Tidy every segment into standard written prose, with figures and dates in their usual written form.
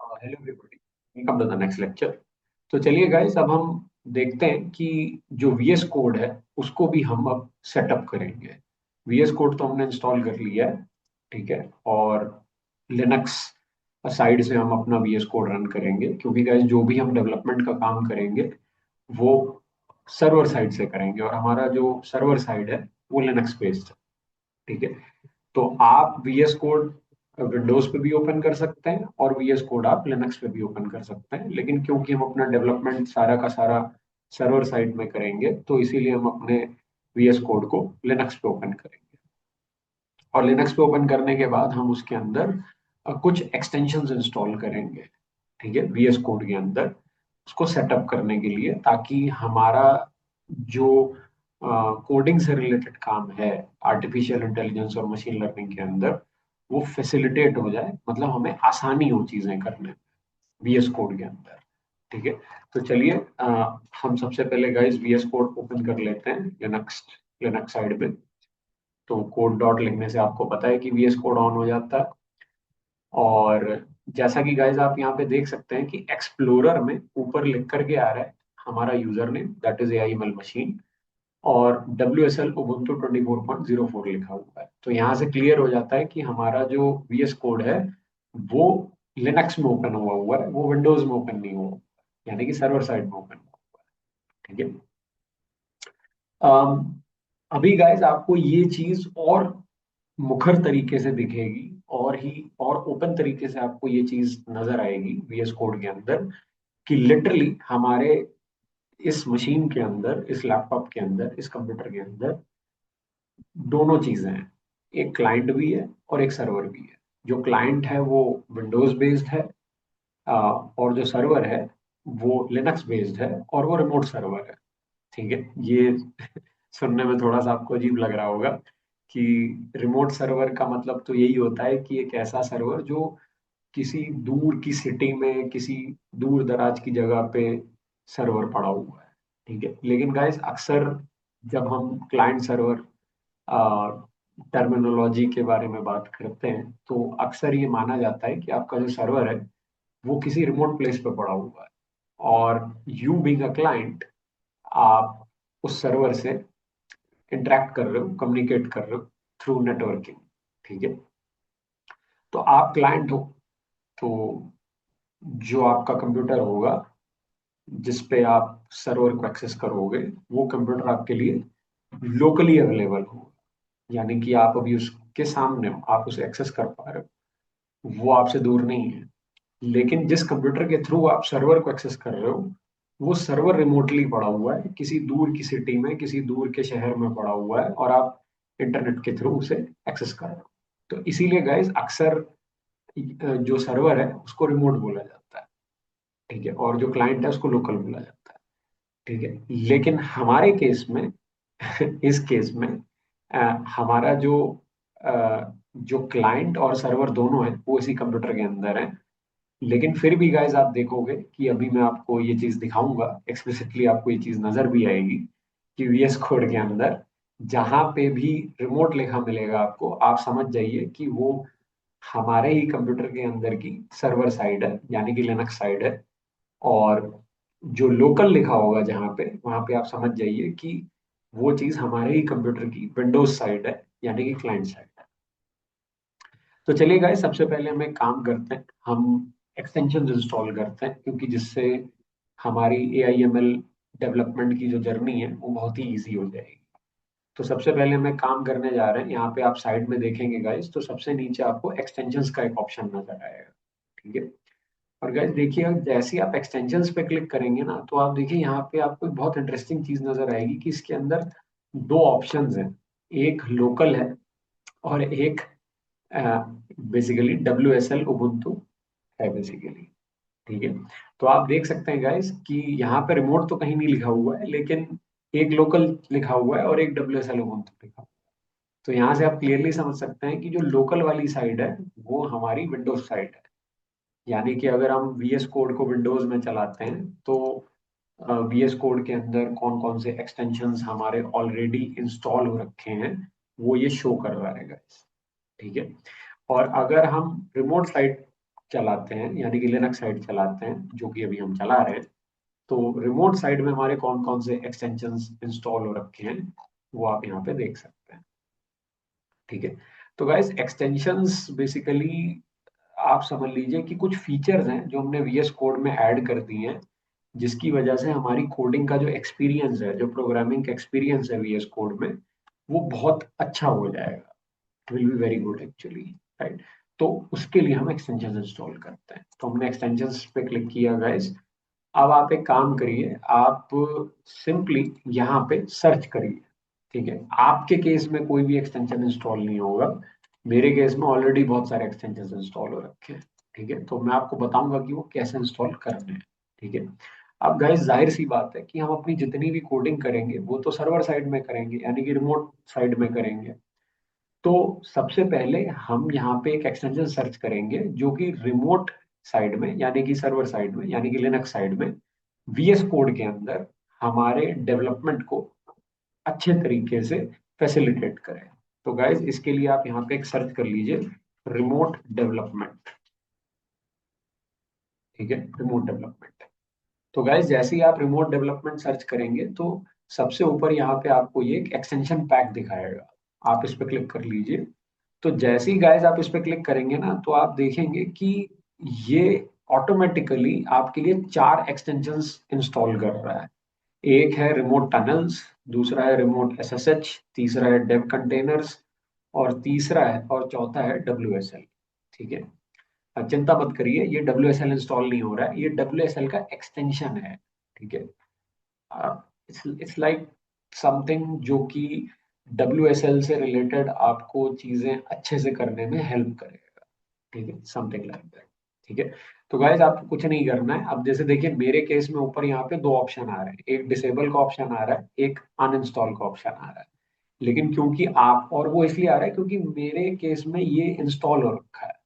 Hello everybody, welcome to the next lecture. तो चलिए guys, अब हम देखते हैं कि जो वीएस कोड है उसको भी हम अब सेटअप करेंगे। वीएस कोड तो हमने इंस्टॉल कर लिया है, ठीक है। और लिनक्स साइड से हम अपना वीएस कोड रन करेंगे, क्योंकि गाइस जो भी हम डेवलपमेंट का काम करेंगे वो सर्वर साइड से करेंगे, और हमारा जो सर्वर साइड है वो लिनक्स बेस्ड है, ठीक है। तो आप VS कोड विंडोज पे भी ओपन कर सकते हैं और VS कोड आप लिनक्स पे भी ओपन कर सकते हैं, लेकिन क्योंकि हम अपना डेवलपमेंट सारा का सारा सर्वर साइड में करेंगे तो इसीलिए हम अपने VS कोड को लिनक्स पे ओपन करेंगे। और लिनक्स पे ओपन करने के बाद हम उसके अंदर कुछ एक्सटेंशंस इंस्टॉल करेंगे, ठीक है, VS कोड के अंदर उसको सेटअप करने के लिए, ताकि हमारा जो कोडिंग से रिलेटेड काम है आर्टिफिशियल इंटेलिजेंस और मशीन लर्निंग के अंदर, वो फैसिलिटेट हो जाए, मतलब हमें आसानी हो चीजें करने में VS कोड के अंदर, ठीक है। तो चलिए, हम सबसे पहले गाइस VS कोड ओपन कर लेते हैं लिनक्स लिनक्स साइड पे। तो कोड डॉट लिखने से आपको पता है कि VS कोड ऑन हो जाता है। और जैसा कि गाइस आप यहाँ पे देख सकते हैं कि एक्सप्लोरर में ऊपर लिख करके आ रहा है हमारा user name, that is AIML machine, और WSL उबुंटू 24.04 लिखा हुआ है। तो यहाँ से क्लियर हो जाता है कि हमारा जो VS कोड है वो लिनक्स में ओपन हुआ है, वो विंडोज में ओपन नहीं हुआ, यानी कि सर्वर साइड में ओपन हुआ है, ठीक है। अम, अभी गाइस आपको ये चीज और मुखर तरीके से दिखेगी, और ओपन तरीके से आपको ये चीज नजर आएगी VS कोड के अंदर, कि लिटरली हमारे इस मशीन के अंदर, इस लैपटॉप के अंदर, इस कंप्यूटर के अंदर दोनों चीजें हैं। एक क्लाइंट भी है और एक सर्वर भी है। जो क्लाइंट है वो विंडोज बेस्ड है, और जो सर्वर है वो लिनक्स बेस्ड है, और वो रिमोट सर्वर है, ठीक है। ये सुनने में थोड़ा सा आपको अजीब लग रहा होगा कि रिमोट सर्वर का मतलब तो यही होता है कि एक ऐसा सर्वर जो किसी दूर की सिटी में, किसी दूर दराज की जगह पे सर्वर पड़ा हुआ है, ठीक है। लेकिन गाइस अक्सर जब हम क्लाइंट सर्वर टर्मिनोलॉजी के बारे में बात करते हैं तो अक्सर ये माना जाता है कि आपका जो सर्वर है वो किसी रिमोट प्लेस पे पड़ा हुआ है, और यू बीइंग अ क्लाइंट, आप उस सर्वर से इंटरेक्ट कर रहे हो, कम्युनिकेट कर रहे हो थ्रू नेटवर्किंग, ठीक है। तो आप क्लाइंट हो, तो जो आपका कंप्यूटर होगा जिस पे आप सर्वर को एक्सेस करोगे, वो कंप्यूटर आपके लिए लोकली अवेलेबल होगा, यानी कि आप अभी उसके सामने हो, आप उसे एक्सेस कर पा रहे हो, वो आपसे दूर नहीं है। लेकिन जिस कंप्यूटर के थ्रू आप सर्वर को एक्सेस कर रहे हो, वो सर्वर रिमोटली पड़ा हुआ है, किसी दूर की सिटी में, किसी दूर के शहर में पड़ा हुआ है, और आप इंटरनेट के थ्रू उसे एक्सेस कर रहे हो। तो इसीलिए गाइस अक्सर जो सर्वर है उसको रिमोट बोला जाता है, ठीक है, और जो क्लाइंट है उसको लोकल बोला जाता है, ठीक है। लेकिन हमारे केस में इस केस में अ, हमारा जो क्लाइंट और सर्वर दोनों है वो इसी कंप्यूटर के अंदर है। लेकिन फिर भी गाइज आप देखोगे कि अभी मैं आपको ये चीज दिखाऊंगा एक्सप्लिसिटली, आपको ये चीज नजर भी आएगी कि VS कोड के अंदर जहां पे भी रिमोट लिखा मिलेगा आपको, आप समझ जाइए कि वो हमारे ही कंप्यूटर के अंदर की सर्वर साइड है, यानी कि लिनक्स साइड है। और जो लोकल लिखा होगा जहाँ पे, वहां पे आप समझ जाइए कि वो चीज हमारे ही कंप्यूटर की विंडोज साइड है, यानी कि क्लाइंट साइड है। तो चलिए गाइस, सबसे पहले हम एक काम करते हैं, हम एक्सटेंशन इंस्टॉल करते हैं, क्योंकि जिससे हमारी AIML डेवलपमेंट की जो जर्नी है वो बहुत ही इजी हो जाएगी। तो सबसे पहले हम एक काम करने जा रहे हैं, यहाँ पे आप साइड में देखेंगे गाइस, तो सबसे नीचे आपको एक्सटेंशंस का एक ऑप्शन नजर आएगा, ठीक है। और गाइस देखिए, जैसे ही आप एक्सटेंशंस पे क्लिक करेंगे ना, तो आप देखिए यहाँ पे आपको एक बहुत इंटरेस्टिंग चीज नजर आएगी कि इसके अंदर दो ऑप्शंस हैं, एक लोकल है और एक बेसिकली WSL उबुंटू है बेसिकली, ठीक है। तो आप देख सकते हैं गाइस कि यहाँ पे रिमोट तो कहीं नहीं लिखा हुआ है, लेकिन एक लोकल लिखा हुआ है और एक WSL उबुंटू लिखा हुआ है। तो यहाँ से आप क्लियरली समझ सकते हैं कि जो लोकल वाली साइड है वो हमारी विंडोज साइड है, यानी कि अगर हम VS कोड को विंडोज में चलाते हैं तो VS कोड के अंदर कौन कौन से एक्सटेंशंस हमारे ऑलरेडी इंस्टॉल हो रखे हैं वो ये शो कर रहा है गाइस, ठीक है। और अगर हम रिमोट साइट चलाते हैं यानी कि लिनक्स साइड चलाते हैं, जो कि अभी हम चला रहे हैं, तो रिमोट साइड में हमारे कौन कौन से एक्सटेंशंस इंस्टॉल हो रखे हैं वो आप यहाँ पे देख सकते हैं। ठीक है, तो गाइस एक्सटेंशंस बेसिकली आप समझ लीजिए कि कुछ फीचर्स हैं जो हमने वीएस कोड में ऐड कर दिए हैं, जिसकी वजह से हमारी कोडिंग का जो एक्सपीरियंस है, जो प्रोग्रामिंग का एक्सपीरियंस है वीएस कोड में, वो बहुत अच्छा हो जाएगा। It will be very good actually, right. तो उसके लिए हम एक्सटेंशन इंस्टॉल करते हैं, तो हमने एक्सटेंशन पे क्लिक किया गाइस। अब आप एक काम करिए, आप सिंपली यहाँ पे सर्च करिए। ठीक है, आपके केस में कोई भी एक्सटेंशन इंस्टॉल नहीं होगा, मेरे केस में ऑलरेडी बहुत सारे एक्सटेंशन इंस्टॉल हो रखे हैं। ठीक है, तो मैं आपको बताऊंगा कि वो कैसे इंस्टॉल करने हैं। ठीक है, अब गाइस जाहिर सी बात है कि हम अपनी जितनी भी कोडिंग करेंगे वो तो सर्वर साइड में करेंगे, यानी कि रिमोट साइड में करेंगे। तो सबसे पहले हम यहाँ पे एक एक्सटेंशन सर्च करेंगे जो कि रिमोट साइड में यानी कि सर्वर साइड में यानी कि लिनक्स साइड में वीएस कोड के अंदर हमारे डेवलपमेंट को अच्छे तरीके से फैसिलिटेट करे। तो गाइज इसके लिए आप यहाँ पे एक सर्च कर लीजिए, रिमोट डेवलपमेंट। ठीक है, रिमोट डेवलपमेंट। तो गाइज जैसे ही आप रिमोट डेवलपमेंट सर्च करेंगे तो सबसे ऊपर यहाँ पे आपको ये एक एक्सटेंशन पैक दिखाएगा, आप इस पे क्लिक कर लीजिए। तो जैसे ही गाइज आप इस पे क्लिक करेंगे ना, तो आप देखेंगे कि ये ऑटोमेटिकली आपके लिए 4 एक्सटेंशंस इंस्टॉल कर रहा है। एक है रिमोट टनल्स, दूसरा है रिमोट एसएसएच, तीसरा है डेव कंटेनर्स, और तीसरा है और चौथा है डब्ल्यूएसएल। ठीक है, अब चिंता मत करिए, ये डब्ल्यूएसएल इंस्टॉल नहीं हो रहा है, ये डब्ल्यूएसएल का एक्सटेंशन है। ठीक है, इट्स लाइक समथिंग जो कि डब्ल्यूएसएल से रिलेटेड आपको चीजें अच्छे से करने में हेल्प करेगा। ठीक है, समथिंग लाइक दैट। ठीक है, तो गाइज आपको कुछ नहीं करना है। अब जैसे देखिए मेरे केस में ऊपर यहाँ पे 2 ऑप्शन आ रहे हैं, एक डिसेबल का ऑप्शन आ रहा है, एक अनइंस्टॉल का ऑप्शन आ रहा है। लेकिन क्योंकि आप, और वो इसलिए आ रहा है क्योंकि मेरे केस में ये इंस्टॉल हो रखा है,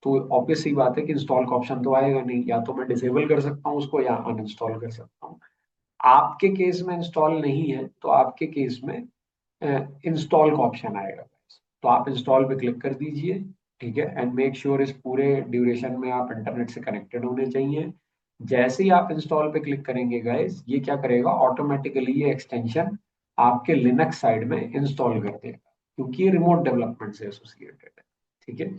तो ऑब्वियस सी बात है कि इंस्टॉल का ऑप्शन तो आएगा नहीं, या तो मैं डिसेबल कर सकता हूँ उसको या अनइंस्टॉल कर सकता हूँ। आपके केस में इंस्टॉल नहीं है तो आपके केस में इंस्टॉल का ऑप्शन आएगा, तो आप इंस्टॉल पे क्लिक कर दीजिए। ठीक है, एंड मेक श्योर इस पूरे ड्यूरेशन में आप इंटरनेट से कनेक्टेड होने चाहिए। जैसे ही आप इंस्टॉल पे क्लिक करेंगे गाइस, ये क्या करेगा, ऑटोमेटिकली ये एक्सटेंशन आपके लिनक्स साइड में इंस्टॉल कर देगा, क्योंकि ये रिमोट डेवलपमेंट से एसोसिएटेड है। ठीक है,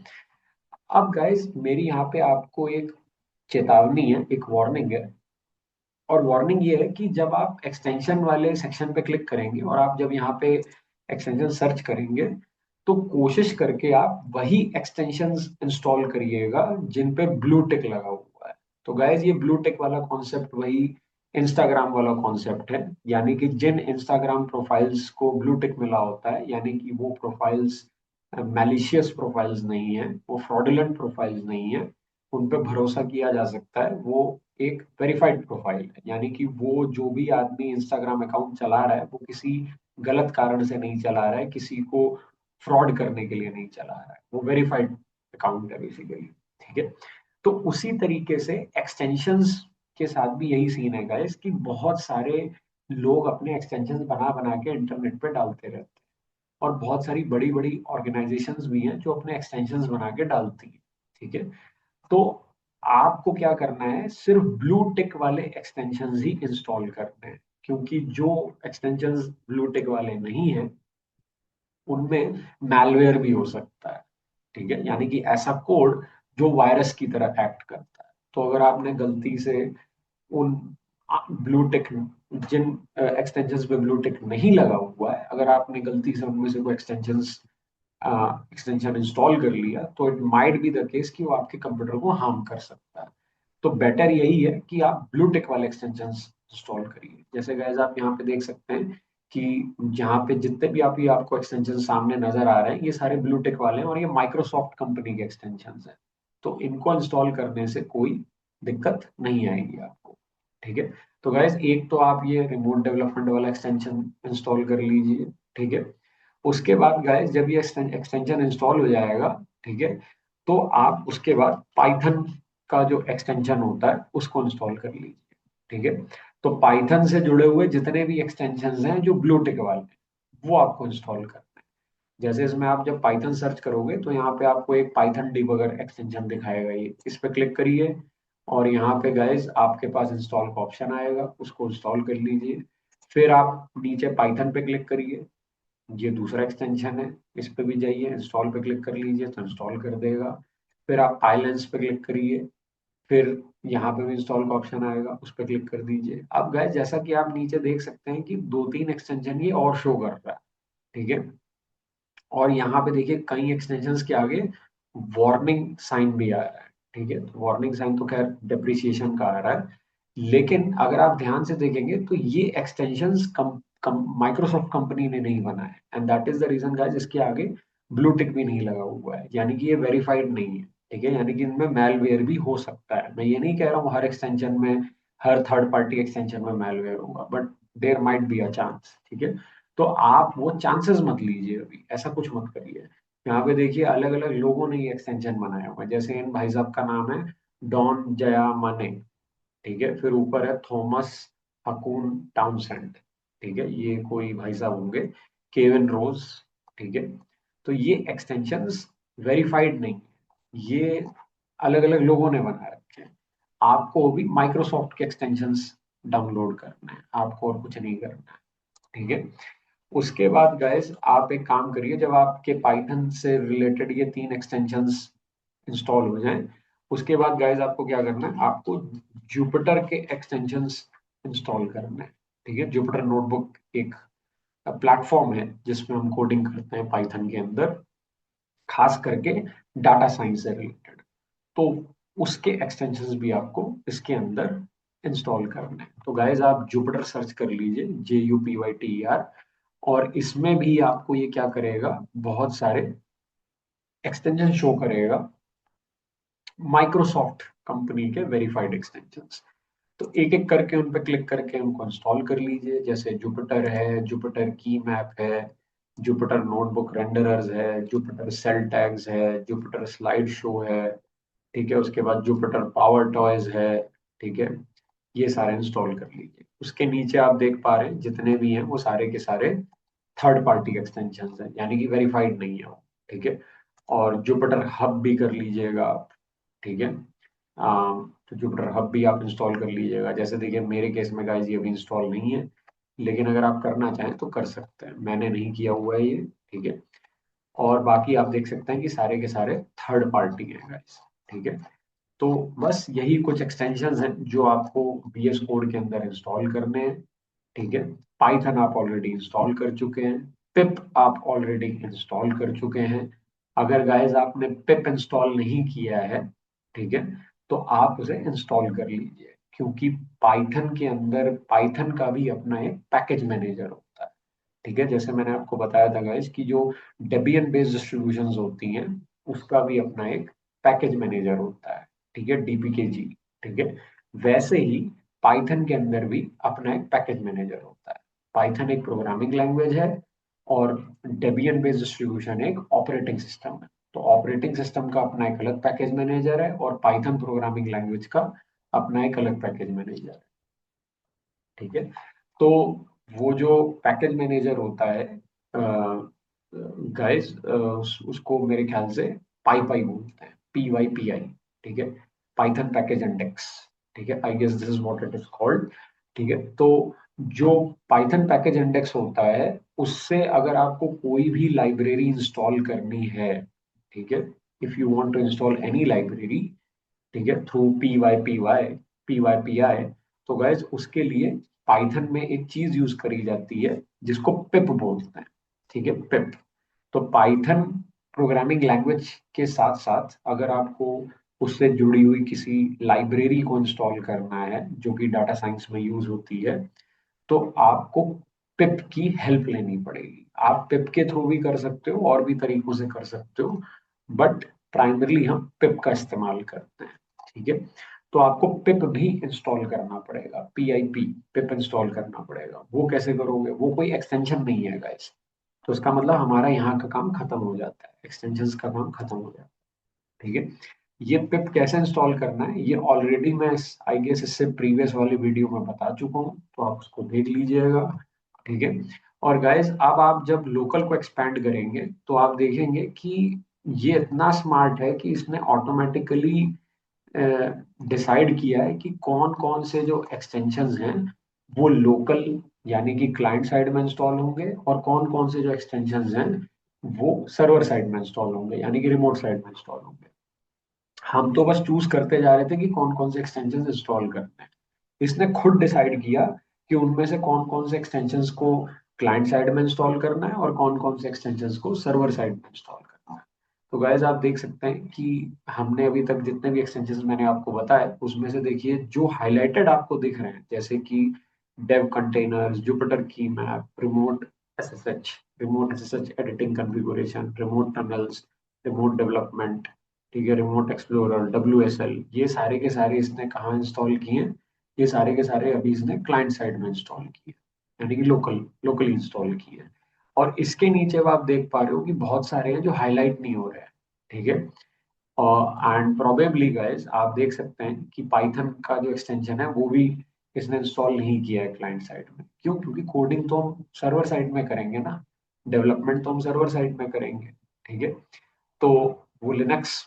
अब गाइस मेरी यहाँ पे आपको एक चेतावनी है, एक वार्निंग है। और वार्निंग ये है कि जब आप एक्सटेंशन वाले सेक्शन पे क्लिक करेंगे और आप जब यहाँ पे एक्सटेंशन सर्च करेंगे, तो कोशिश करके आप वही एक्सटेंशंस इंस्टॉल करिएगा जिन पे ब्लू टिक लगा हुआ है। तो गाइज ये ब्लू टिक वाला कॉन्सेप्ट वही इंस्टाग्राम वाला कॉन्सेप्ट है, यानी कि जिन इंस्टाग्राम प्रोफाइल्स को ब्लू टिक मिला होता है, यानी कि वो प्रोफाइल्स मैलिशियस प्रोफाइल्स नहीं है, वो फ्रॉडुलेंट प्रोफाइल्स नहीं है, उन पे भरोसा किया जा सकता है। वो एक वेरीफाइड प्रोफाइल है, यानी कि वो जो भी आदमी इंस्टाग्राम अकाउंट चला रहा है वो किसी गलत कारण से नहीं चला रहा है, किसी को फ्रॉड करने के लिए नहीं चला रहा है, वो वेरीफाइड अकाउंट है बेसिकली। ठीक है, तो उसी तरीके से एक्सटेंशंस के साथ भी यही सीन है गाइस, कि बहुत सारे लोग अपने एक्सटेंशंस बना बना के इंटरनेट पे डालते रहते हैं, और बहुत सारी बड़ी बड़ी ऑर्गेनाइजेशंस भी हैं जो अपने एक्सटेंशंस बना के डालती हैं। ठीक है, तो आपको क्या करना है, सिर्फ ब्लू टिक वाले एक्सटेंशंस ही इंस्टॉल करने हैं, क्योंकि जो एक्सटेंशंस ब्लू टिक वाले नहीं है उनमें मैलवेयर भी हो सकता है। ठीक है, यानी कि ऐसा कोड जो वायरस की तरह एक्ट करता है। तो अगर आपने गलती से उन ब्लू टिक, जिन एक्सटेंशंस पे ब्लू टिक नहीं लगा हुआ है, अगर आपने गलती से उनमें से कोई एक्सटेंशन इंस्टॉल कर लिया, तो it might be the case कि वो आपके कंप्यूटर को हार्म कर सकता है। तो बेटर यही है कि आप ब्लू टिक वाले एक्सटेंशन इंस्टॉल करिए। जैसे गाइस आप यहाँ पे देख सकते हैं कि जहाँ पे जितने भी आप, ये आपको एक्सटेंशन सामने नजर आ रहे हैं, ये सारे ब्लू टिक वाले हैं और ये माइक्रोसॉफ्ट कंपनी के एक्सटेंशन हैं। तो इनको इंस्टॉल करने से कोई दिक्कत नहीं आएगी आपको। ठीक है, तो गाइस एक तो आप ये रिमोट डेवलपमेंट वाला एक्सटेंशन इंस्टॉल कर लीजिए। ठीक है, उसके बाद गाइस जब ये एक्सटेंशन इंस्टॉल हो जाएगा, ठीक है, तो आप उसके बाद पाइथन का जो एक्सटेंशन होता है उसको इंस्टॉल कर लीजिए। ठीक है, तो पाइथन से जुड़े हुए जितने भी एक्सटेंशन हैं जो ब्लू टिक वाले हैं, वो आपको इंस्टॉल करना है। जैसे इसमें आप जब पाइथन सर्च करोगे तो यहाँ पे आपको एक पाइथन डिबगर एक्सटेंशन दिखाएगा, ये इस पे क्लिक करिए और यहाँ पे गाइस आपके पास इंस्टॉल का ऑप्शन आएगा, उसको इंस्टॉल कर लीजिए। फिर आप नीचे पाइथन पे क्लिक करिए, ये दूसरा एक्सटेंशन है, इस पे भी जाइए, इंस्टॉल पे क्लिक कर लीजिए तो इंस्टॉल कर देगा। फिर आप पाइलेंस पे क्लिक करिए, फिर यहाँ पे भी इंस्टॉल का ऑप्शन आएगा, उस पर क्लिक कर दीजिए। अब गाइस जैसा कि आप नीचे देख सकते हैं कि दो तीन एक्सटेंशन ये और शो कर रहा है, ठीक है। और यहाँ पे देखिए कई एक्सटेंशंस के आगे वार्निंग साइन भी आ रहा है, ठीक है। तो वार्निंग साइन तो खैर डेप्रिसिएशन का आ रहा है, लेकिन अगर आप ध्यान से देखेंगे तो ये एक्सटेंशंस माइक्रोसॉफ्ट कंपनी ने नहीं बनाए, and that is the reason guys इसके आगे ब्लू टिक भी नहीं लगा हुआ है, यानी कि ये वेरीफाइड नहीं है, ठीक है। यानी कि इनमें मैलवेयर भी हो सकता है। मैं ये नहीं कह रहा हूँ हर एक्सटेंशन में, हर थर्ड पार्टी एक्सटेंशन में मैलवेयर होगा, but there might be a chance, ठीक है। तो आप वो चांसेस मत लीजिए, अभी ऐसा कुछ मत करिए। यहाँ पे देखिए अलग अलग लोगों ने ये एक्सटेंशन बनाया हुआ है, जैसे इन भाई साहब का नाम है डॉन जया माने, ठीक है। फिर ऊपर है थॉमस हकून टाउनसेंड, ठीक है, ये कोई भाई साहब होंगे। केविन रोज, ठीक है। तो ये एक्सटेंशंस वेरीफाइड नहीं है, ये अलग अलग लोगों ने बना रखे हैं। आपको भी माइक्रोसॉफ्ट के एक्सटेंशंस डाउनलोड करना है, आपको और कुछ नहीं करना है, ठीक है। उसके बाद गाइस आप एक काम करिए, जब आपके पाइथन से रिलेटेड ये तीन एक्सटेंशंस इंस्टॉल हो जाएं, उसके बाद गाइस आपको क्या करना है, आपको जुपिटर के एक्सटेंशंस इंस्टॉल करना है, ठीक है। जुपिटर नोटबुक एक प्लेटफॉर्म है जिसमें हम कोडिंग करते हैं पाइथन के अंदर, खास करके डाटा साइंस से रिलेटेड। तो उसके एक्सटेंशंस भी आपको इसके अंदर इंस्टॉल करने हैं। तो गाइस आप जुपिटर सर्च कर लीजिए, JUPYTER, और इसमें भी आपको ये क्या करेगा, बहुत सारे एक्सटेंशन शो करेगा, माइक्रोसॉफ्ट कंपनी के वेरीफाइड एक्सटेंशंस। तो एक एक करके उन पर क्लिक करके उनको इंस्टॉल कर लीजिए। जैसे जुपिटर है, जुपिटर की मैप है, जुपिटर नोटबुक रेंडरर्स है, जुपिटर सेल टैग्स है, जुपिटर स्लाइड शो है, ठीक है। उसके बाद जुपिटर पावर टॉयज है, ठीक है। ये सारे इंस्टॉल कर लीजिए। उसके नीचे आप देख पा रहे हैं जितने भी हैं वो सारे के सारे थर्ड पार्टी एक्सटेंशन हैं, यानी कि वेरीफाइड नहीं है वो, ठीक है। और जुपिटर हब भी कर लीजिएगा आप, ठीक है। तो जुपिटर हब भी आप इंस्टॉल कर लीजिएगा। जैसे देखिए मेरे केस में गाइस ये अभी इंस्टॉल नहीं है, लेकिन अगर आप करना चाहें तो कर सकते हैं, मैंने नहीं किया हुआ है ये, ठीक है। और बाकी आप देख सकते हैं कि सारे के सारे थर्ड पार्टी हैं गाइस, ठीक है। तो बस यही कुछ एक्सटेंशंस हैं जो आपको VS कोड के अंदर इंस्टॉल करने हैं, ठीक है। पाइथन आप ऑलरेडी इंस्टॉल कर चुके हैं, पिप आप ऑलरेडी इंस्टॉल कर चुके हैं। अगर गाइस आपने पिप इंस्टॉल नहीं किया है, ठीक है, तो आप उसे इंस्टॉल कर लीजिए, क्योंकि पाइथन के अंदर पाइथन का भी अपना एक पैकेज मैनेजर होता है, ठीक है। जैसे मैंने आपको बताया था गाइस कि जो डेबियन बेस्ड डिस्ट्रीब्यूशंस होती हैं उसका भी अपना एक पैकेज मैनेजर होता है, ठीक है, DPKG, ठीक है। वैसे ही पाइथन के अंदर भी अपना एक पैकेज मैनेजर होता है। पाइथन एक प्रोग्रामिंग लैंग्वेज है और डेबियन बेस्ड डिस्ट्रीब्यूशन एक ऑपरेटिंग सिस्टम है। तो ऑपरेटिंग सिस्टम का अपना एक अलग पैकेज मैनेजर है और पाइथन प्रोग्रामिंग लैंग्वेज का अपना एक अलग पैकेज मैनेजर है, ठीक है। तो वो जो पैकेज मैनेजर होता है गाइस, उसको मेरे ख्याल से पाई पाई बोलते हैं, PYPI, ठीक है। पाइथन पैकेज इंडेक्स, ठीक है, I guess this is what it is called, ठीक है। तो जो पाइथन पैकेज इंडेक्स होता है उससे अगर आपको कोई भी लाइब्रेरी इंस्टॉल करनी है, ठीक है, if you want to install any library, ठीक है, थ्रू PYPI, तो गाइज उसके लिए पाइथन में एक चीज यूज करी जाती है जिसको पिप बोलते हैं, ठीक है, पिप। तो पाइथन प्रोग्रामिंग लैंग्वेज के साथ साथ अगर आपको उससे जुड़ी हुई किसी लाइब्रेरी को इंस्टॉल करना है जो कि डाटा साइंस में यूज होती है, तो आपको पिप की हेल्प लेनी पड़ेगी। आप पिप के थ्रू भी कर सकते हो और भी तरीकों से कर सकते हो, बट प्राइमरली हम पिप का इस्तेमाल करते हैं, ठीक है। तो आपको पिप भी इंस्टॉल करना पड़ेगा, PIP, पिप इंस्टॉल करना पड़ेगा। वो कैसे करोगे, वो कोई एक्सटेंशन नहीं है गाइस। तो इसका मतलब हमारा यहाँ का काम खत्म हो जाता है, एक्सटेंशन का काम खत्म हो जाता है, ठीक है। ये पिप कैसे इंस्टॉल करना है ये ऑलरेडी मैं आई गेस इससे प्रीवियस वाली वीडियो में बता चुका हूँ, तो आप उसको देख लीजिएगा, ठीक है। और गाइस अब आप जब लोकल को एक्सपेंड करेंगे तो आप देखेंगे कि ये इतना स्मार्ट है कि इसने ऑटोमेटिकली डिसाइड किया है कि कौन कौन से जो एक्सटेंशंस हैं वो लोकल यानी कि क्लाइंट साइड में इंस्टॉल होंगे, और कौन कौन से जो एक्सटेंशंस हैं वो सर्वर साइड में इंस्टॉल होंगे यानी कि रिमोट साइड में इंस्टॉल होंगे। हम तो बस चूज करते जा रहे थे कि कौन कौन से एक्सटेंशंस इंस्टॉल करने हैं। इसने खुद डिसाइड किया कि उनमें से कौन कौन से एक्सटेंशंस को क्लाइंट साइड में इंस्टॉल करना है और कौन कौन से एक्सटेंशंस को सर्वर साइड में इंस्टॉल करना है। तो गाइस आप देख सकते हैं कि हमने अभी तक जितने भी एक्सटेंशंस मैंने आपको बताए उसमें से देखिए जो हाईलाइटेड आपको दिख रहे हैं, जैसे कि डेव कंटेनर्स, जुपिटर की map, remote SSH editing configuration, remote tunnels, remote development, ठीक है, रिमोट एक्सप्लोरर, WSL, ये सारे के सारे इसने कहाँ इंस्टॉल किए हैं? ये सारे के सारे अभी इसने क्लाइंट साइड में इंस्टॉल किए, यानी कि लोकली इंस्टॉल किए। और इसके नीचे अब आप देख पा रहे हो कि बहुत सारे हैं जो हाईलाइट नहीं हो रहे हैं, ठीक है। एंड प्रोबेबली गाइस आप देख सकते हैं कि पाइथन का जो एक्सटेंशन है वो भी इसने इंस्टॉल नहीं किया है क्लाइंट साइड में। क्यों? क्योंकि कोडिंग तो हम सर्वर साइड में करेंगे ना, डेवलपमेंट तो हम सर्वर साइड में करेंगे, ठीक है। तो वो लिनक्स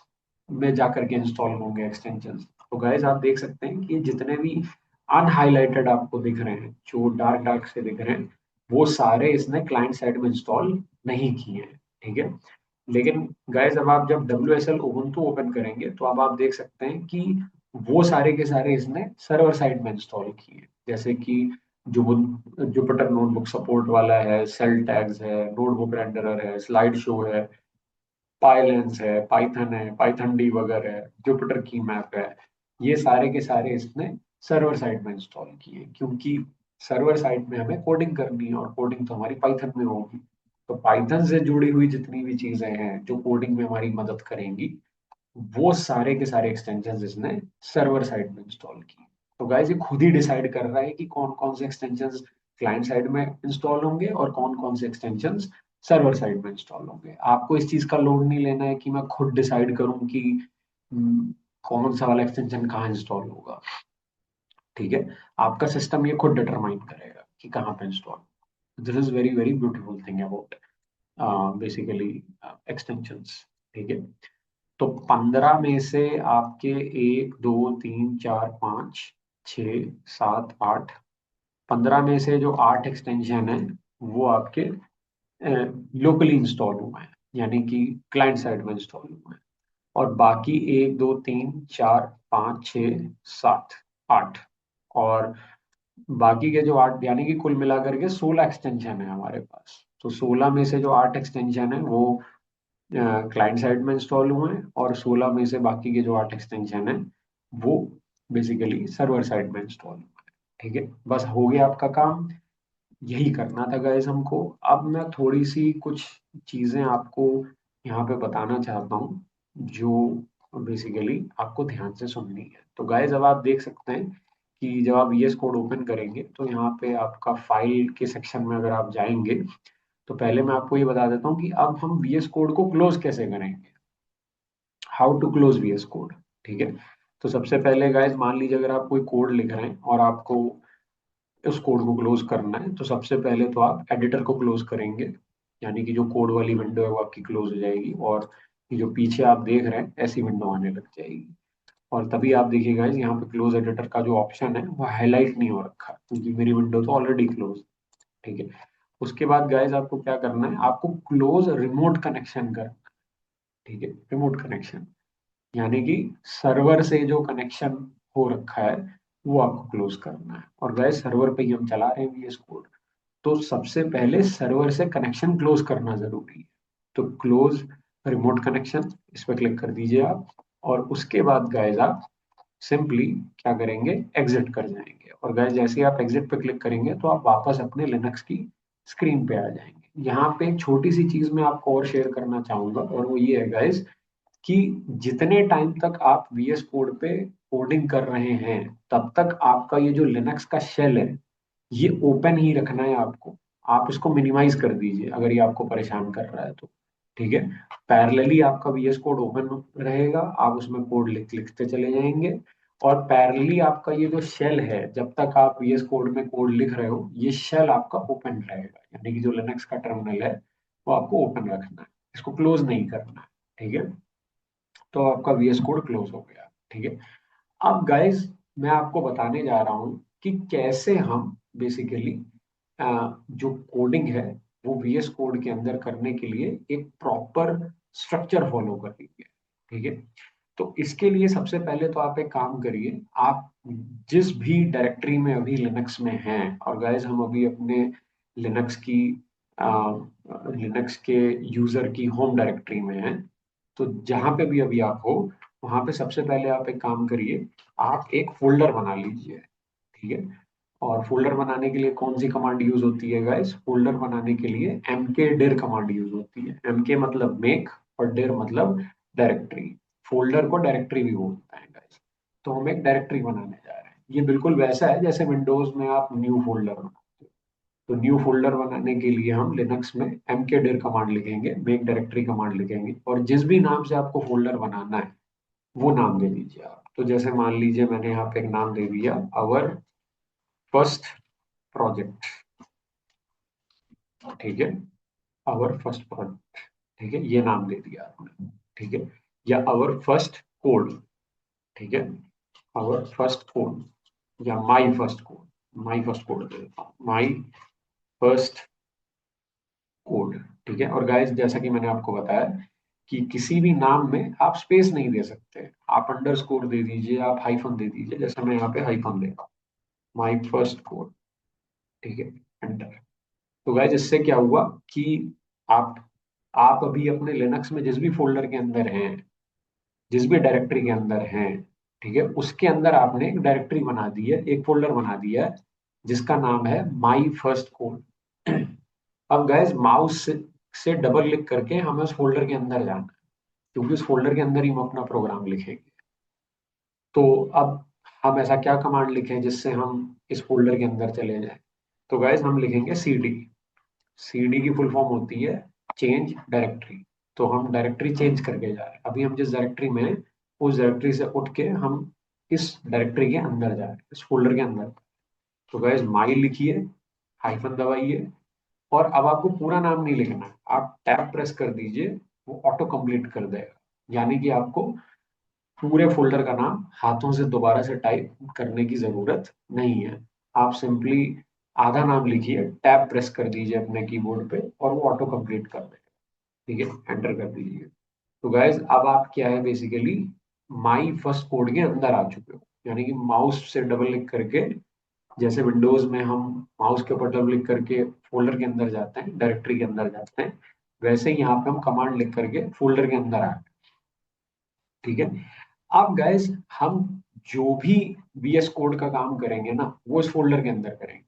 में जाकर के इंस्टॉल होंगे एक्सटेंशन। तो गाइस आप देख सकते हैं कि जितने भी अनहाइलाइटेड आपको दिख रहे हैं, जो डार्क डार्क से दिख रहे हैं, वो सारे इसने क्लाइंट साइड में इंस्टॉल नहीं किए हैं, ठीक है। लेकिन गाइस अब आप जब WSL उबुंटू ओपन करेंगे तो अब आप देख सकते हैं कि वो सारे के सारे इसने सर्वर साइड में इंस्टॉल किए हैं। जैसे कि जो जुपिटर नोटबुक सपोर्ट वाला है, सेल टैग्स है, नोटबुक रेंडरर है, स्लाइड शो है, पाइलेंस है, पाइथन है, पाइथन डी वगैरह है, जुपिटर की मैप है, ये सारे के सारे इसने सर्वर साइड में इंस्टॉल किए, क्योंकि सर्वर साइड में हमें कोडिंग करनी है और कोडिंग तो हमारी पाइथन में होगी। तो पाइथन से जुड़ी हुई जितनी भी चीजें हैं जो कोडिंग में हमारी मदद करेंगी, वो सारे के सारे एक्सटेंशंस इसने सर्वर साइड में इंस्टॉल किए। तो गाइस ये खुद ही डिसाइड कर रहा है कि कौन कौन से एक्सटेंशंस क्लाइंट साइड में इंस्टॉल होंगे और कौन कौन से एक्सटेंशंस सर्वर साइड में इंस्टॉल होंगे। आपको इस चीज का लोड नहीं लेना है कि मैं खुद डिसाइड करूं कि हम्म, कौन सा वाला एक्सटेंशन कहाँ इंस्टॉल होगा, ठीक है। आपका सिस्टम ये खुद डिटरमाइन करेगा कि कहाँ पे install. This is very very beautiful thing about basically extensions, ठीक है। तो 15 में से आपके 1 2 3 4 5 6 7 8, 15 में से जो 8 एक्सटेंशन है वो आपके लोकली इंस्टॉल हुए हैं, यानी कि क्लाइंट साइड में इंस्टॉल हुए हैं। और बाकी 1 2 3 4 5 6 7 8, और बाकी के जो 8 यानी कि कुल मिलाकर के 16 एक्सटेंशन है हमारे पास। तो 16 में से जो 8 एक्सटेंशन है वो क्लाइंट साइड में इंस्टॉल हुए हैं, और 16 में से बाकी के जो 8 एक्सटेंशन है वो बेसिकली सर्वर साइड में इंस्टॉल हुए हैं, ठीक है। बस हो गया आपका काम, यही करना था गाइस हमको। अब मैं थोड़ी सी कुछ चीजें आपको यहाँ पे बताना चाहता हूँ जो बेसिकली आपको ध्यान से सुननी है। तो गाइस अब आप देख सकते हैं कि जब आप VS कोड ओपन करेंगे तो यहाँ पे आपका फाइल के सेक्शन में अगर आप जाएंगे तो पहले मैं आपको ये बता देता हूँ कि अब हम VS कोड को क्लोज कैसे करेंगे, how to close VS code, ठीक है। तो सबसे पहले गाइस मान लीजिए अगर आप कोई कोड लिख रहे हैं और आपको उस कोड को क्लोज करना है, तो सबसे पहले तो आप एडिटर को क्लोज करेंगे, यानी कि जो कोड वाली विंडो है वो आपकी क्लोज हो जाएगी, और ये जो पीछे आप देख रहे हैं ऐसी विंडो आने लग जाएगी। और तभी आप देखिएगा यहाँ पे क्लोज एडिटर का जो ऑप्शन है वो हाईलाइट नहीं हो रखा, क्योंकि मेरी विंडो तो ऑलरेडी क्लोज, ठीक है। उसके बाद गाइज आपको क्या करना है, आपको क्लोज रिमोट कनेक्शन करना, ठीक है, रिमोट कनेक्शन, यानी कि सर्वर से जो कनेक्शन हो रखा है वो आपको क्लोज करना है। और गाइज सर्वर पे ही हम चला रहे हैं VS कोड, तो सबसे पहले सर्वर से कनेक्शन क्लोज करना जरूरी है। तो क्लोज रिमोट कनेक्शन, इस पर क्लिक कर दीजिए आप, और उसके बाद गाइज आप सिंपली क्या करेंगे, एग्जिट कर जाएंगे। और गाइज जैसे ही आप एग्जिट पे क्लिक करेंगे तो आप वापस अपने लिनक्स की स्क्रीन पे आ जाएंगे। यहाँ पे एक छोटी सी चीज मैं आपको और शेयर करना चाहूंगा, और वो ये है गाइज कि जितने टाइम तक आप VS कोड पे कोडिंग कर रहे हैं तब तक आपका ये जो लिनक्स का शेल है ये ओपन ही रखना है आपको। आप इसको मिनिमाइज कर दीजिए अगर ये आपको परेशान कर रहा है तो, ठीक है। पैरेलली आपका VS कोड ओपन रहेगा, आप उसमें कोड लिखते चले जाएंगे, और पैरेलली आपका ये जो शेल है, जब तक आप VS कोड में कोड लिख रहे हो, ये शेल आपका ओपन रहेगा, यानी कि जो लिनक्स का टर्मिनल है वो आपको ओपन रखना है, इसको क्लोज नहीं करना है। ठीक है, तो आपका VS कोड क्लोज हो गया। ठीक है, अब गाइस मैं आपको बताने जा रहा हूँ कि कैसे हम बेसिकली जो कोडिंग है वो VS कोड के अंदर करने के लिए एक प्रॉपर स्ट्रक्चर फॉलो करेंगे। ठीक है, तो इसके लिए सबसे पहले तो आप एक काम करिए, आप जिस भी डायरेक्टरी में अभी लिनक्स में हैं, और गाइस हम अभी अपने लिनक्स की लिनक्स के यूजर की होम डायरेक्टरी में हैं, तो जहां पे भी अभी आप हो वहां पे सबसे पहले आप एक काम करिए, आप एक फोल्डर बना लीजिए। ठीक है, और फोल्डर बनाने के लिए कौन सी कमांड यूज होती है गाइस? फोल्डर बनाने के लिए mkdir कमांड यूज होती है। mk मतलब मेक और dir मतलब डायरेक्टरी। फोल्डर को डायरेक्टरी भी बोलते हैं गाइस। तो हम एक डायरेक्टरी बनाने जा रहे हैं, ये बिल्कुल वैसा है जैसे विंडोज में आप न्यू फोल्डर बनाते हो। तो न्यू फोल्डर बनाने के लिए हम लिनक्स में mkdir कमांड लिखेंगे, मेक डायरेक्टरी कमांड लिखेंगे, और जिस भी नाम से आपको फोल्डर बनाना है वो नाम दे दीजिए आप। तो जैसे मान लीजिए मैंने यहाँ पे एक नाम दे दिया, अवर फर्स्ट प्रोजेक्ट। ठीक है, आवर फर्स्ट प्रोजेक्ट। ठीक है, ये नाम दे दिया आपने। ठीक है, या आवर फर्स्ट कोड। ठीक है, आवर फर्स्ट कोड, या my first code. My first code दे देता हूँ, माई फर्स्ट कोड। ठीक है, और गाइस जैसा कि मैंने आपको बताया कि किसी भी नाम में आप स्पेस नहीं दे सकते, आप अंडरस्कोर दे दीजिए, आप हाइफन दे दीजिए, जैसे मैं यहाँ पे हाइफन दे रहा हूँ, माई फर्स्ट कोड। ठीक है, एंटर। तो गाइस इससे क्या हुआ कि आप आप अभी अपने लिनक्स में जिस भी फोल्डर के अंदर हैं, जिस भी डायरेक्टरी के अंदर हैं, ठीक है, उसके अंदर आपने एक डायरेक्टरी बना दी है, एक फोल्डर बना दिया है जिसका नाम है माई फर्स्ट कोड। अब गाइस माउस से डबल क्लिक करके हमें उस फोल्डर के अंदर जाना है, क्योंकि उस फोल्डर के अंदर ही हम अपना प्रोग्राम लिखेंगे। तो अब हम ऐसा क्या कमांड लिखें जिससे हम इस फोल्डर के अंदर चले जाएं? तो गाइस हम लिखेंगे cd। cd की फुल फॉर्म होती है चेंज डायरेक्टरी। तो हम डायरेक्टरी चेंज करके जा रहे हैं, अभी हम जिस डायरेक्टरी में हैं, उस डायरेक्टरी से उठ के हम इस डायरेक्टरी के अंदर जा रहे हैं, इस फोल्डर के अंदर। तो गाइस माई लिखिए, हाइफन दबाइए, और अब आपको पूरा नाम नहीं लिखना है, आप टैब प्रेस कर दीजिए, वो ऑटो कंप्लीट कर देगा। यानी कि आपको पूरे फोल्डर का नाम हाथों से दोबारा से टाइप करने की जरूरत नहीं है। आप सिंपली आधा नाम लिखिए, टैब प्रेस कर दीजिए अपने कीबोर्ड पे, और वो ऑटो कंप्लीट कर देगा। ठीक है, एंटर कर दीजिए। तो गाइज अब आप क्या है, बेसिकली माई फर्स्ट कोड के अंदर आ चुके हो, यानी कि माउस से डबल क्लिक करके, जैसे विंडोज में हम माउस के ऊपर डबल क्लिक करके फोल्डर के अंदर जाते हैं, डायरेक्टरी के अंदर जाते हैं, वैसे ही यहाँ पे हम कमांड लिख करके फोल्डर के अंदर आ गए। ठीक है, अब गाइस हम जो भी VS कोड का काम करेंगे ना, वो इस फोल्डर के अंदर करेंगे।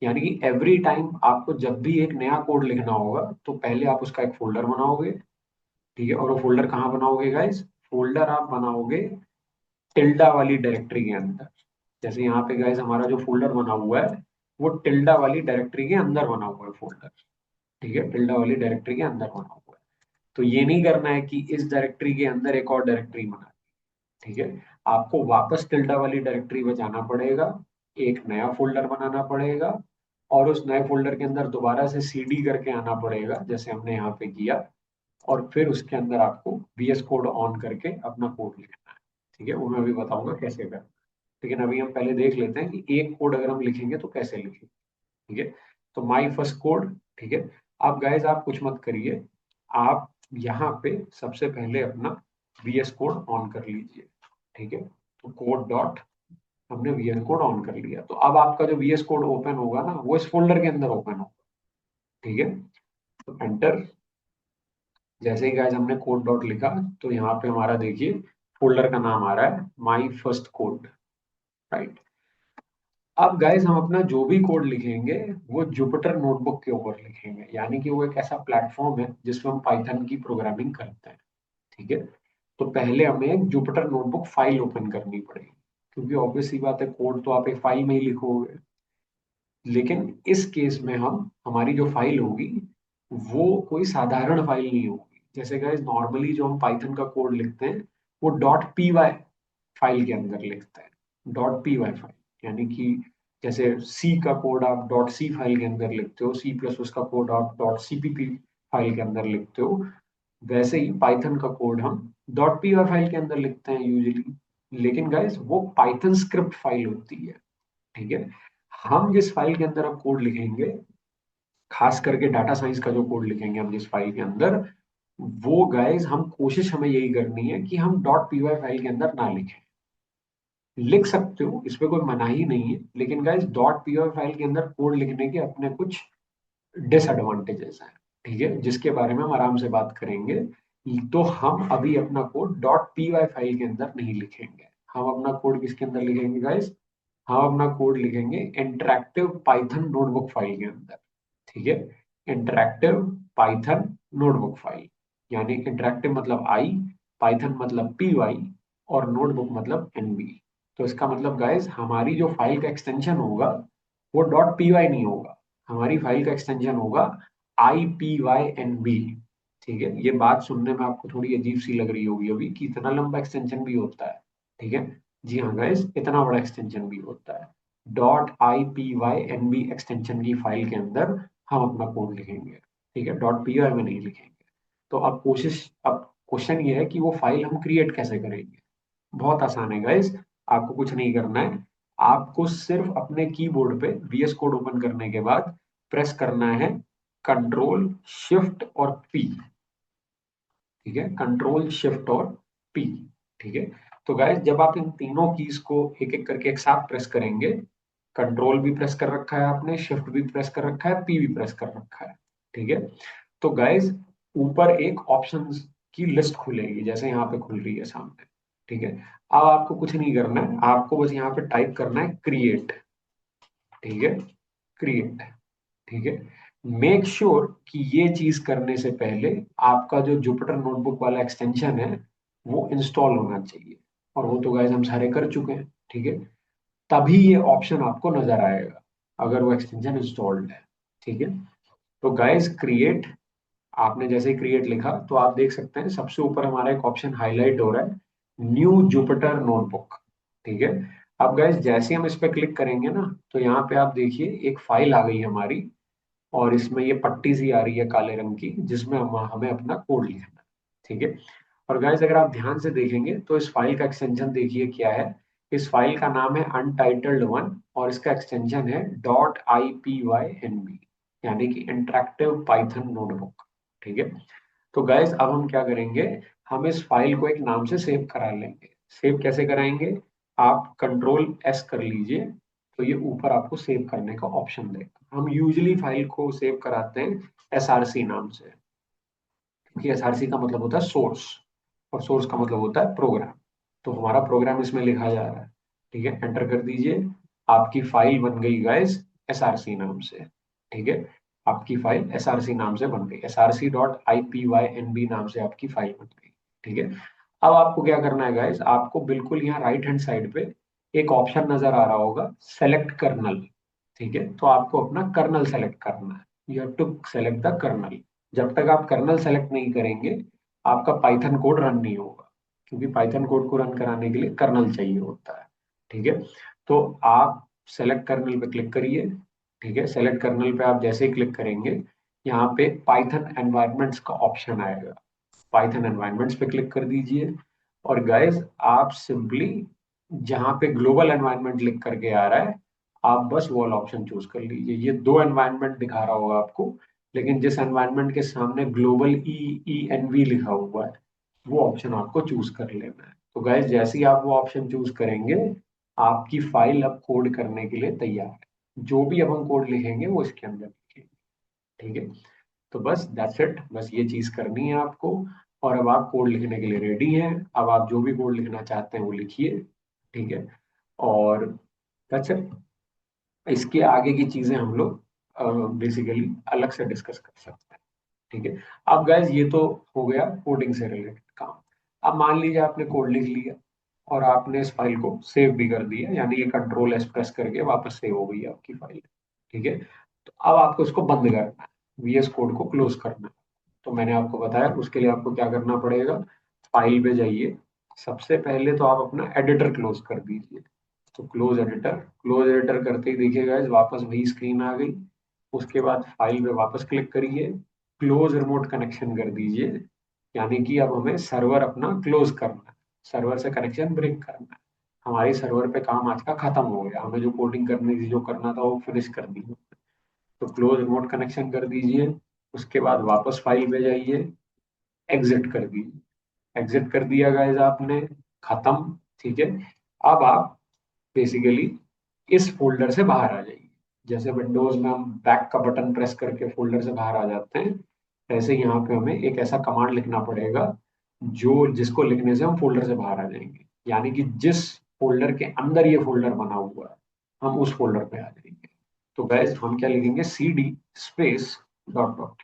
यानी कि एवरी टाइम आपको जब भी एक नया कोड लिखना होगा, तो पहले आप उसका एक फोल्डर बनाओगे। ठीक है, और वो फोल्डर कहाँ बनाओगे गाइस? फोल्डर आप बनाओगे टिल्डा वाली डायरेक्टरी के अंदर। जैसे यहाँ पे गाइस हमारा जो फोल्डर बना हुआ है, वो टिल्डा वाली डायरेक्टरी के अंदर बना हुआ है फोल्डर। ठीक है, टिल्डा वाली डायरेक्टरी के अंदर बना हुआ है। तो ये नहीं करना है कि इस डायरेक्टरी के अंदर एक और डायरेक्टरी बना। ठीक है, आपको वापस टिल्डा वाली डायरेक्टरी में जाना पड़ेगा, एक नया फोल्डर बनाना पड़ेगा, और उस नए फोल्डर के अंदर दोबारा से cd करके आना पड़ेगा, जैसे हमने यहाँ पे किया, और फिर उसके अंदर आपको VS कोड ऑन करके अपना कोड लिखना है। ठीक है, वो मैं अभी बताऊंगा कैसे करना। लेकिन अभी हम पहले देख लेते हैं कि एक कोड अगर हम लिखेंगे तो कैसे लिखेंगे। ठीक है, तो माई फर्स्ट कोड। ठीक है, आप गाइज आप कुछ मत करिए, आप यहाँ पे सबसे पहले अपना VS कोड ऑन कर लीजिए। ठीक है, तो कोड डॉट, हमने VS कोड ऑन कर लिया, तो अब आपका जो VS कोड ओपन होगा ना, वो इस फोल्डर के अंदर ओपन होगा। ठीक है, तो एंटर। जैसे ही गाइज हमने कोड डॉट लिखा, तो यहाँ पे हमारा देखिए फोल्डर का नाम आ रहा है माई फर्स्ट कोड। राइट, अब गाइज हम अपना जो भी कोड लिखेंगे वो जुपिटर नोटबुक के ऊपर लिखेंगे, यानी कि वो एक ऐसा प्लेटफॉर्म है जिसमें हम पाइथन की प्रोग्रामिंग करते हैं। ठीक है, तो पहले हमें एक जुपिटर नोटबुक फाइल ओपन करनी पड़ेगी, क्योंकि ऑब्वियस सी बात है कोड तो आप एक फाइल में ही लिखोगे। लेकिन इस केस में हम हमारी जो फाइल होगी वो कोई साधारण फाइल नहीं होगी। जैसे गाइस नॉर्मली जो हम पाइथन का कोड लिखते हैं वो डॉट पी वाई फाइल के अंदर लिखते हैं, डॉट पी वाई फाइल। यानी कि जैसे सी का कोड आप डॉट सी फाइल के अंदर लिखते हो, सी प्लस उसका कोड आप डॉट सीपीपी फाइल के अंदर लिखते हो, वैसे ही पाइथन का कोड हम डॉट पी वाई फाइल के अंदर लिखते हैं यूजुअली। लेकिन गाइस वो पाइथन स्क्रिप्ट फाइल होती है, ठीक है। हम जिस फाइल के अंदर अब कोड लिखेंगे, खास करके डाटा साइंस का जो कोड लिखेंगे हम जिस फाइल के अंदर, वो गाइस हम कोशिश हमें यही करनी है कि हम डॉट पी वाई फाइल के अंदर ना लिखें। लिख सकते हो, इसमें कोई मनाही नहीं है, लेकिन guys dot P Y file के अंदर कोड लिखने के अपने कुछ डिसएडवांटेजेस हैं, ठीक है, जिसके बारे में हम आराम से बात करेंगे। तो हम अभी अपना code dot P Y file के अंदर नहीं लिखेंगे, हम अपना कोड किसके अंदर लिखेंगे गाइस, हम अपना कोड लिखेंगे इंटरैक्टिव पाइथन नोटबुक फाइल के अंदर, ठीक है। इंटरैक्टिव पाइथन नोटबुक फाइल, यानी इंटरैक्टिव मतलब आई, पाइथन मतलब पी वाई, और नोटबुक मतलब एनबी। तो इसका मतलब गाइस हमारी जो फाइल का एक्सटेंशन होगा वो डॉट पी वाई नहीं होगा, हमारी फाइल का एक्सटेंशन होगा I P Y N B, ठीक है। ये बात सुनने में आपको थोड़ी अजीब सी लग रही होगी अभी कि इतना लंबा एक्सटेंशन भी होता है, ठीक है। जी हाँ गाइस, इतना बड़ा एक्सटेंशन भी होता है। Dot I P Y N B extension की फाइल के अंदर हम अपना कोड लिखेंगे, ठीक है, डॉट पी वाई में नहीं लिखेंगे। तो अब क्वेश्चन ये है कि वो फाइल हम क्रिएट कैसे करेंगे। बहुत आसान है गाइस, आपको कुछ नहीं करना है, आपको सिर्फ अपने कीबोर्ड पे वीएस कोड ओपन करने के बाद प्रेस करना है कंट्रोल शिफ्ट और पी, ठीक है, कंट्रोल शिफ्ट और पी, ठीक है। तो गाइस जब आप इन तीनों कीज को एक एक करके एक साथ प्रेस करेंगे, कंट्रोल भी प्रेस कर रखा है आपने, शिफ्ट भी प्रेस कर रखा है, पी भी प्रेस कर रखा है, ठीक है। तो गाइस ऊपर एक ऑप्शंस की लिस्ट खुलेगी, जैसे यहाँ पे खुल रही है सामने, ठीक है। अब आपको कुछ नहीं करना है, आपको बस यहाँ पे टाइप करना है क्रिएट, ठीक है, क्रिएट, ठीक है। मेक श्योर कि ये चीज करने से पहले आपका जो जुपिटर नोटबुक वाला एक्सटेंशन है वो इंस्टॉल होना चाहिए, और वो तो गाइस हम सारे कर चुके हैं, ठीक है। तभी ये ऑप्शन आपको नजर आएगा अगर वो एक्सटेंशन इंस्टॉल्ड है, ठीक है। तो गाइस क्रिएट, आपने जैसे ही क्रिएट लिखा तो आप देख सकते हैं सबसे ऊपर हमारा एक ऑप्शन हाईलाइट हो रहा है, न्यू जुपिटर नोटबुक, ठीक है। अब गाइस जैसे हम इस पे क्लिक करेंगे ना, तो यहाँ पे आप देखिए एक फाइल आ गई हमारी, और इसमें ये पट्टी सी आ रही है काले रंग की, जिसमें हमें अपना कोड लिखना है, ठीक है। और गाइस अगर आप ध्यान से देखेंगे तो इस फाइल का एक्सटेंशन देखिए क्या है, इस फाइल का नाम है अनटाइटल्ड वन, और इसका एक्सटेंशन है dot I P Y N B, यानी कि इंटरेक्टिव पाइथन नोटबुक, ठीक है। तो गाइस अब हम क्या करेंगे, हम इस फाइल को एक नाम से सेव करा लेंगे। सेव कैसे कराएंगे, आप कंट्रोल एस कर लीजिए, तो ये ऊपर आपको सेव करने का ऑप्शन देगा। हम यूजली फाइल को सेव कराते हैं एसआरसी नाम से, क्योंकि एसआरसी का मतलब होता है सोर्स, और सोर्स का मतलब होता है प्रोग्राम। तो हमारा प्रोग्राम इसमें लिखा जा रहा है, ठीक है, एंटर कर दीजिए। आपकी फाइल बन गई गाइस एसआरसी नाम से, ठीक है। आपकी फाइल एसआरसी नाम से बन गई, SRC dot I P Y N B नाम से आपकी फाइल बन गई, ठीक है। अब आपको क्या करना है गाइस, आपको बिल्कुल यहाँ राइट हैंड साइड पे एक ऑप्शन नजर आ रहा होगा, सेलेक्ट कर्नल, ठीक है। तो आपको अपना कर्नल सेलेक्ट करना है, you have to select the kernel. जब तक आप कर्नल सेलेक्ट नहीं करेंगे आपका पाइथन कोड रन नहीं होगा, क्योंकि पाइथन कोड को रन कराने के लिए कर्नल चाहिए होता है, ठीक है। तो आप सेलेक्ट कर्नल पे क्लिक करिए, ठीक है। सेलेक्ट कर्नल पे आप जैसे ही क्लिक करेंगे, यहाँ पे पाइथन एनवायरनमेंट्स का ऑप्शन आएगा, पाइथन एनवायरनमेंट्स पे क्लिक कर दीजिए। और गाइस आप सिंपली जहाँ पे ग्लोबल एनवायरनमेंट लिख करके आ रहा है, आप बस वो वाला ऑप्शन चूज कर लीजिए। ये दो एनवायरनमेंट दिखा रहा होगा आपको, लेकिन जिस एनवायरनमेंट के सामने global E E N V लिखा हुआ है वो ऑप्शन आपको चूज कर लेना है। तो गाइस जैसे ही आप वो ऑप्शन चूज करेंगे, आपकी फाइल अब कोड करने के लिए तैयार है। जो भी अब हम कोड लिखेंगे वो इसके अंदर लिखेंगे, ठीक है। तो बस दैट्स इट, बस ये चीज करनी है आपको, और अब आप कोड लिखने के लिए रेडी हैं। अब आप जो भी कोड लिखना चाहते हैं वो लिखिए, ठीक है। और दैट्स इट, इसके आगे की चीजें हम लोग बेसिकली अलग से डिस्कस कर सकते हैं, ठीक है। अब गाइज ये तो हो गया कोडिंग से रिलेटेड काम। अब मान लीजिए आपने कोड लिख लिया और आपने इस फाइल को सेव भी कर दिया, यानी ये कंट्रोल एस प्रेस करके वापस सेव हो गई है आपकी फाइल, ठीक है। तो अब आपको इसको बंद करना है, वीएस कोड को क्लोज करना है। तो मैंने आपको बताया उसके लिए आपको क्या करना पड़ेगा, फाइल पे जाइए, सबसे पहले तो आप अपना एडिटर क्लोज कर दीजिए। तो क्लोज एडिटर करते ही देखिए गाइस वापस वही स्क्रीन आ गई। उसके बाद फाइल पे वापस क्लिक करिए, क्लोज रिमोट कनेक्शन कर दीजिए। यानी कि अब हमें सर्वर अपना क्लोज करना है, सर्वर से कनेक्शन ब्रेक करना है। हमारे सर्वर पे काम आज का खत्म हो गया, हमें जो कोडिंग करनी थी, जो करना था वो फिनिश कर दी। तो क्लोज रिमोट कनेक्शन कर दीजिए। उसके बाद वापस फाइल पे जाइए, एग्जिट कर दीजिए। एग्जिट कर दिया गाइस आपने, खत्म। ठीक है। अब आप बेसिकली इस फोल्डर से बाहर आ जाइए। जैसे विंडोज में हम बैक का बटन प्रेस करके फोल्डर से बाहर आ जाते हैं, ऐसे यहाँ पे हमें एक ऐसा कमांड लिखना पड़ेगा जो जिसको लिखने से हम फोल्डर से बाहर आ जाएंगे। यानी कि जिस फोल्डर के अंदर ये फोल्डर बना हुआ है, हम उस फोल्डर पे आ जाएंगे। तो गैस हम क्या लिखेंगे, cd स्पेस डॉट डॉट।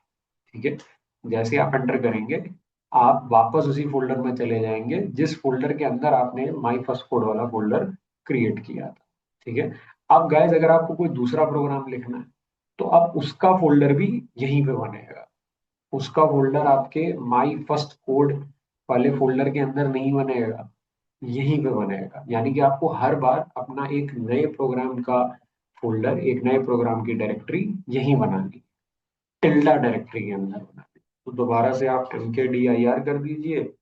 ठीक है। जैसे आप एंटर करेंगे, आप वापस उसी फोल्डर में चले जाएंगे जिस फोल्डर के अंदर आपने माई फर्स्ट कोड वाला फोल्डर क्रिएट किया था। ठीक है। अब गाइस अगर आपको कोई दूसरा प्रोग्राम लिखना है, तो अब उसका फोल्डर भी यहीं पे बनेगा। उसका फोल्डर आपके माई फर्स्ट कोड वाले फोल्डर के अंदर नहीं बनेगा, यहीं पे बनेगा। यानी कि आपको हर बार अपना एक नए प्रोग्राम का फोल्डर, एक नए प्रोग्राम की डायरेक्टरी यहीं बनानी, टिल्डा डायरेक्टरी के अंदर बनानी। तो दोबारा से आप mkdir कर दीजिए,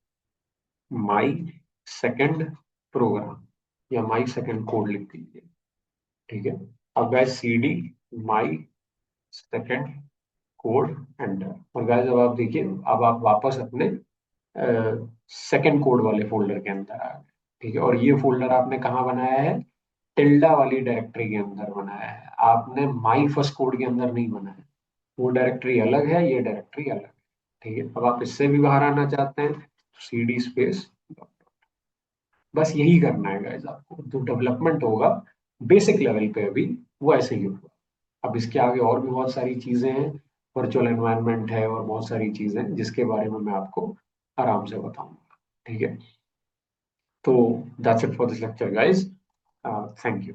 माई सेकंड प्रोग्राम या माई सेकंड कोड लिख दीजिए। ठीक है। अब guys cd my second code enter. और गाइस अब आप देखिए, अब आप वापस अपने सेकंड कोड वाले फोल्डर के अंदर आ गए। ठीक है। और ये फोल्डर आपने कहाँ बनाया है, टिल्डा वाली डायरेक्टरी के अंदर बनाया है, आपने माई फर्स्ट कोड के अंदर नहीं बनाया। वो डायरेक्टरी अलग है, ये डायरेक्टरी अलग है। ठीक है। अब आप इससे भी बाहर आना चाहते हैं तो cd स्पेस, बस यही करना है गाइस आपको। जो डेवलपमेंट होगा बेसिक लेवल पे अभी, वो ऐसे ही होगा। अब इसके आगे और भी बहुत सारी चीजें हैं, वर्चुअल एनवायरनमेंट है और बहुत सारी चीजें हैं जिसके बारे में मैं आपको आराम से बताऊंगा। ठीक है। तो that's it for this lecture guys, thank you.